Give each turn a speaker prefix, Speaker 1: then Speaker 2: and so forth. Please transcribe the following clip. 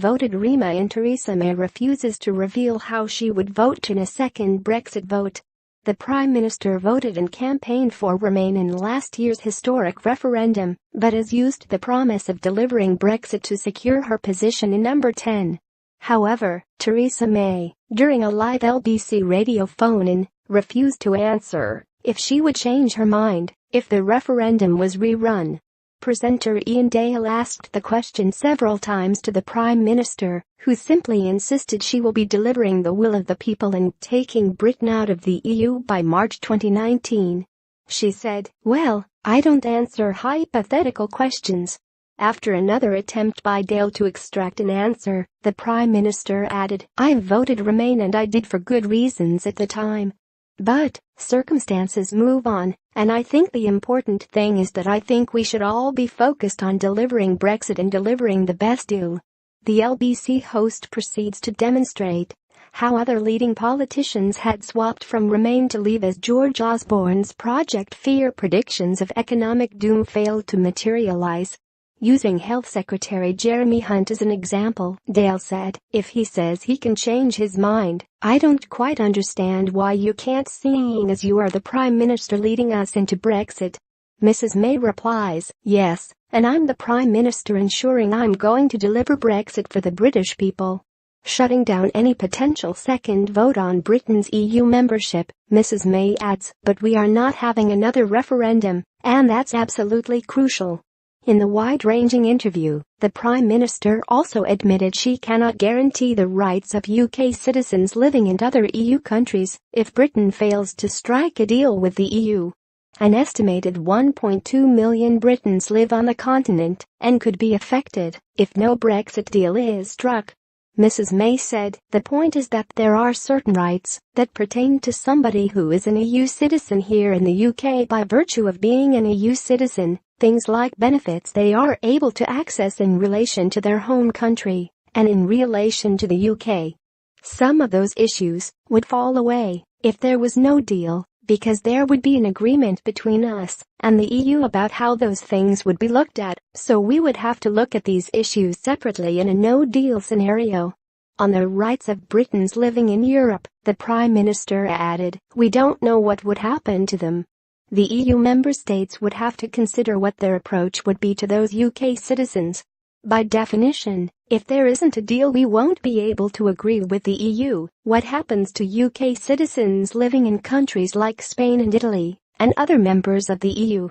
Speaker 1: voted. Remain Theresa May refuses to reveal how she would vote in a second Brexit vote. The Prime Minister voted and campaigned for Remain in last year's historic referendum, but has used the promise of delivering Brexit to secure her position in number 10. However, Theresa May, during a live LBC radio phone-in, refused to answer if she would change her mind if the referendum was rerun. Presenter Iain Dale asked the question several times to the Prime Minister, who simply insisted she will be delivering the will of the people and taking Britain out of the EU by March 2019. She said, "Well, I don't answer hypothetical questions." After another attempt by Dale to extract an answer, the Prime Minister added, "I voted Remain and I did for good reasons at the time. But circumstances move on, and I think the important thing is that I think we should all be focused on delivering Brexit and delivering the best deal." The LBC host proceeds to demonstrate how other leading politicians had swapped from Remain to Leave as George Osborne's Project Fear predictions of economic doom failed to materialize. Using Health Secretary Jeremy Hunt as an example, Dale said, "If he says he can change his mind, I don't quite understand why you can't, seeing as you are the Prime Minister leading us into Brexit." Mrs. May replies, "Yes, and I'm the Prime Minister ensuring I'm going to deliver Brexit for the British people." Shutting down any potential second vote on Britain's EU membership, Mrs. May adds, "But we are not having another referendum, and that's absolutely crucial." In the wide-ranging interview, the Prime Minister also admitted she cannot guarantee the rights of UK citizens living in other EU countries if Britain fails to strike a deal with the EU. An estimated 1.2 million Britons live on the continent and could be affected if no Brexit deal is struck. Mrs. May said, "The point is that there are certain rights that pertain to somebody who is an EU citizen here in the UK by virtue of being an EU citizen, things like benefits they are able to access in relation to their home country and in relation to the UK. Some of those issues would fall away if there was no deal, because there would be an agreement between us and the EU about how those things would be looked at, so we would have to look at these issues separately in a no-deal scenario." On the rights of Britons living in Europe, the Prime Minister added, "We don't know what would happen to them. The EU member states would have to consider what their approach would be to those UK citizens. By definition, if there isn't a deal we won't be able to agree with the EU. What happens to UK citizens living in countries like Spain and Italy and other members of the EU?"